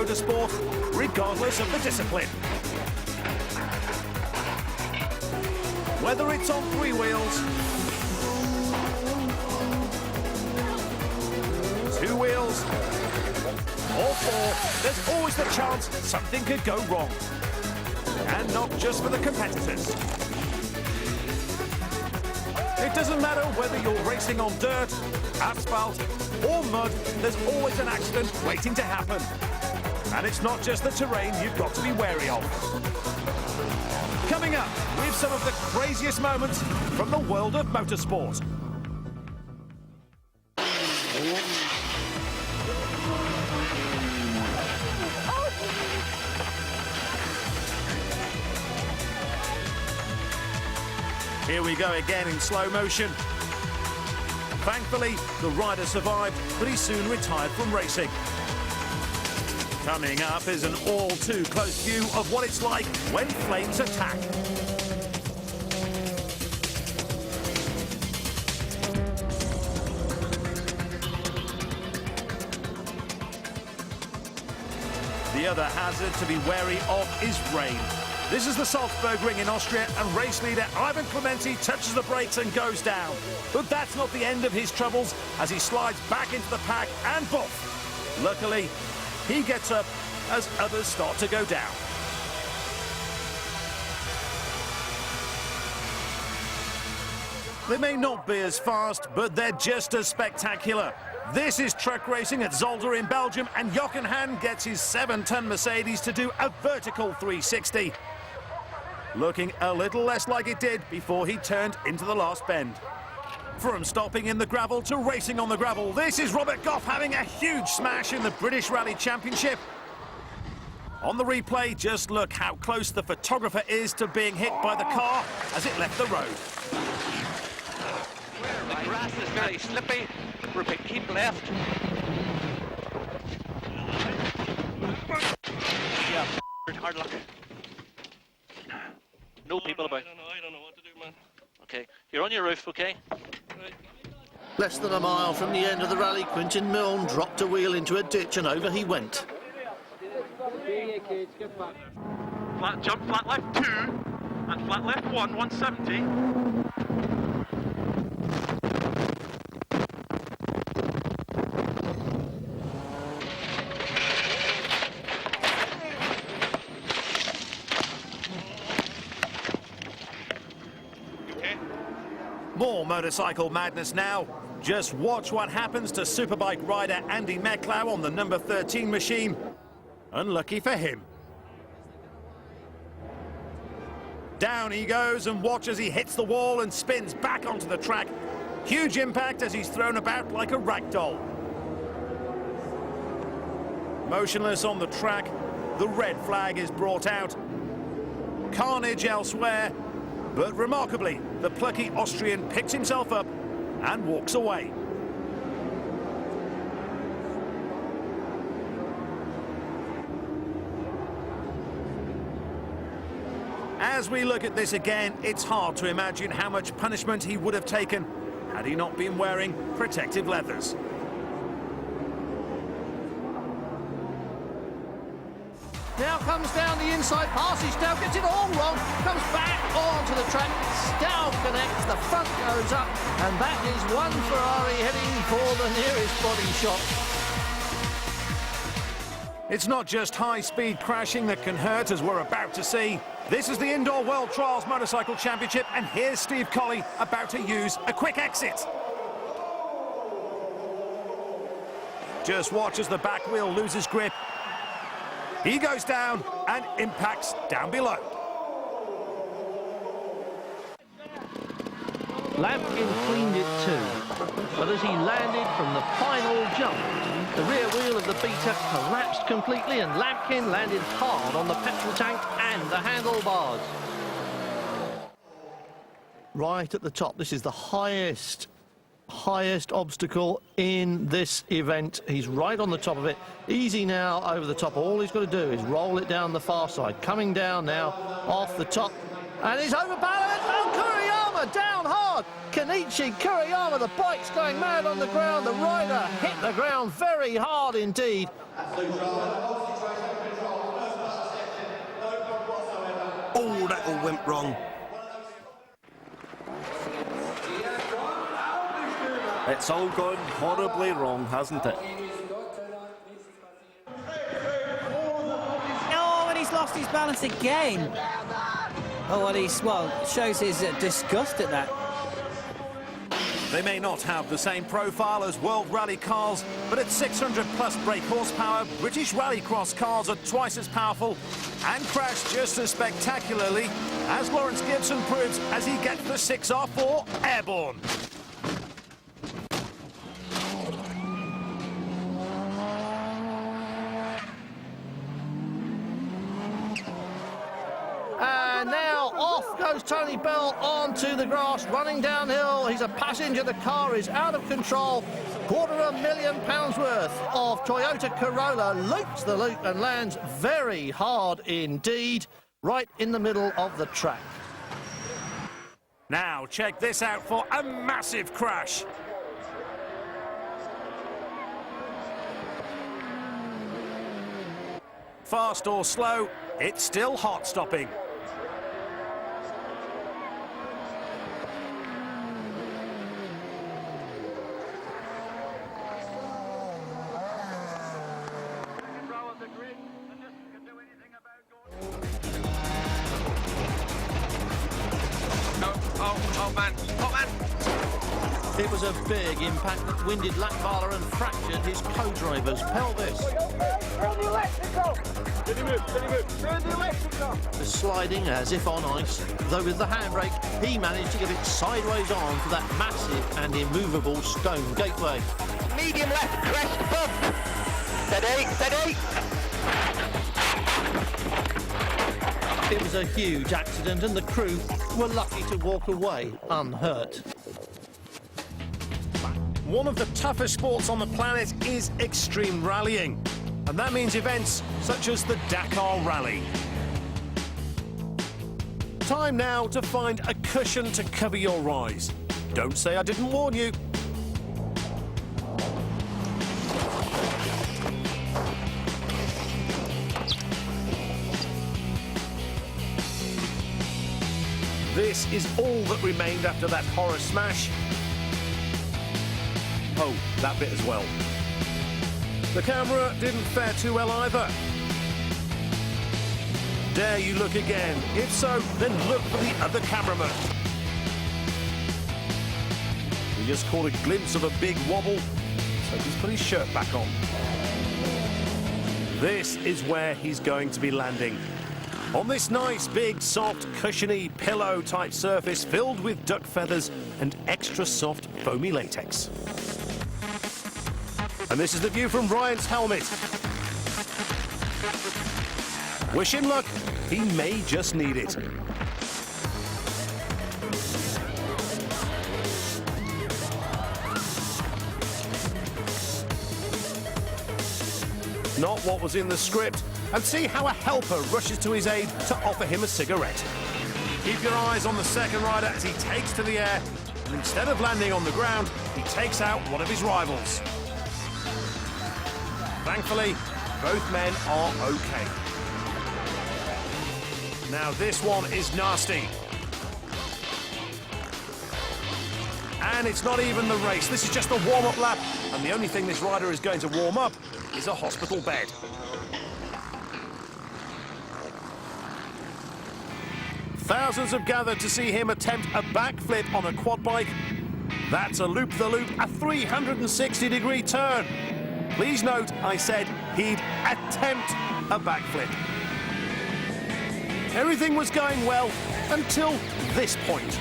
motorsport, regardless of the discipline. Whether it's on 3 wheels, 2 wheels, or 4, there's always the chance something could go wrong. And not just for the competitors. It doesn't matter whether you're racing on dirt, asphalt, or mud, there's always an accident waiting to happen. And it's not just the terrain you've got to be wary of. Coming up, we have some of the craziest moments from the world of motorsport. Here we go again in slow motion. Thankfully, the rider survived, but he soon retired from racing. Coming up is an all-too-close view of what it's like when flames attack. The other hazard to be wary of is rain. This is the Salzburg Ring in Austria, and race leader Ivan Clementi touches the brakes and goes down. But that's not the end of his troubles as he slides back into the pack and boof. Luckily, he gets up as others start to go down. They may not be as fast, but they're just as spectacular. This is truck racing at Zolder in Belgium, and Jochen Hahn gets his 7-ton Mercedes to do a vertical 360. Looking a little less like it did before he turned into the last bend. From stopping in the gravel to racing on the gravel, this is Robert Goff having a huge smash in the British Rally Championship. On the replay, just look how close the photographer is to being hit by the car as it left the road. The grass is very slippy. Repeat, keep left. Yeah, hard luck. No people about. I don't know what to do, man. Okay, you're on your roof, okay? Right. Less than a mile from the end of the rally, Quintin Milne dropped a wheel into a ditch and over he went. Flat jump, flat left 2, and flat left 1, 170. More motorcycle madness now. Just watch what happens to Superbike rider Andy Mecklau on the number 13 machine. Unlucky for him. Down he goes, and watch as he hits the wall and spins back onto the track. Huge impact as he's thrown about like a rag doll. Motionless on the track, the red flag is brought out. Carnage elsewhere. But remarkably, the plucky Austrian picks himself up and walks away. As we look at this again, it's hard to imagine how much punishment he would have taken had he not been wearing protective leathers. Now comes down the inside passes, Stow gets it all wrong, comes back onto the track, Stow connects, the front goes up, and that is one Ferrari heading for the nearest body shop. It's not just high-speed crashing that can hurt, as we're about to see. This is the Indoor World Trials Motorcycle Championship, and here's Steve Colley about to use a quick exit. Just watch as the back wheel loses grip. He goes down and impacts down below. Lampkin cleaned it too, but as he landed from the final jump, the rear wheel of the beater collapsed completely and Lampkin landed hard on the petrol tank and the handlebars. Right at the top, this is the highest obstacle in this event. He's right on the top of it. Easy now over the top. All he's got to do is roll it down the far side. Coming down now off the top. And he's overbalanced. Oh, Kuriyama down hard. Kenichi Kuriyama, the bike's going mad on the ground. The rider hit the ground very hard indeed. Oh, that all went wrong. It's all gone horribly wrong, hasn't it? Oh, and he's lost his balance again. Oh, well, shows his disgust at that. They may not have the same profile as World Rally cars, but at 600 plus brake horsepower, British Rallycross cars are twice as powerful and crash just as spectacularly, as Lawrence Gibson proves as he gets the 6R4 airborne. And now off goes Tony Bell onto the grass, running downhill. He's a passenger. The car is out of control. £250,000 worth of Toyota Corolla loops the loop and lands very hard indeed, right in the middle of the track. Now check this out for a massive crash. Fast or slow, it's still hot stopping. Oh man. It was a big impact that winded Lackballer and fractured his co-driver's pelvis. The sliding as if on ice, though with the handbrake, he managed to get it sideways on for that massive and immovable stone gateway. Medium left, crest bump. Steady. It was a huge accident and the crew were lucky to walk away unhurt. One of the toughest sports on the planet is extreme rallying, and that means events such as the Dakar Rally. Time now to find a cushion to cover your eyes. Don't say I didn't warn you. This is all that remained after that horror smash. Oh, that bit as well. The camera didn't fare too well either. Dare you look again? If so, then look for the other cameraman. We just caught a glimpse of a big wobble, so he's put his shirt back on. This is where he's going to be landing. On this nice, big, soft, cushiony, pillow-type surface filled with duck feathers and extra soft, foamy latex. And this is the view from Ryan's helmet. Wish him luck. He may just need it. Not what was in the script. And see how a helper rushes to his aid to offer him a cigarette. Keep your eyes on the second rider as he takes to the air, and instead of landing on the ground, he takes out one of his rivals. Thankfully, both men are okay. Now this one is nasty. And it's not even the race, this is just a warm-up lap, and the only thing this rider is going to warm up is a hospital bed. Thousands have gathered to see him attempt a backflip on a quad bike. That's a loop-the-loop, a 360-degree turn. Please note, I said he'd attempt a backflip. Everything was going well until this point.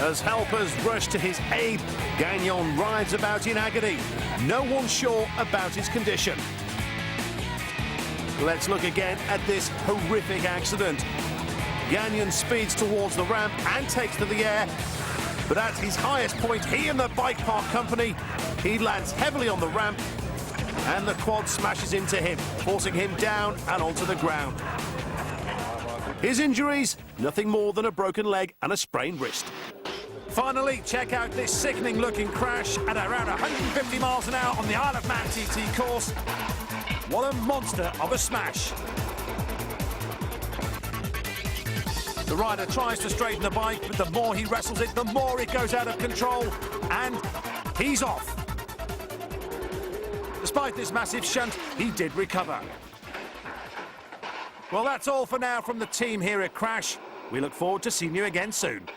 As helpers rush to his aid, Gagnon rides about in agony. No one's sure about his condition. Let's look again at this horrific accident. Gagnon speeds towards the ramp and takes to the air. But at his highest point, he and the bike park company, he lands heavily on the ramp and the quad smashes into him, forcing him down and onto the ground. His injuries, nothing more than a broken leg and a sprained wrist. Finally, check out this sickening-looking crash at around 150 miles an hour on the Isle of Man TT course. What a monster of a smash. The rider tries to straighten the bike, but the more he wrestles it, the more it goes out of control, and he's off. Despite this massive shunt, he did recover. Well, that's all for now from the team here at Crash. We look forward to seeing you again soon.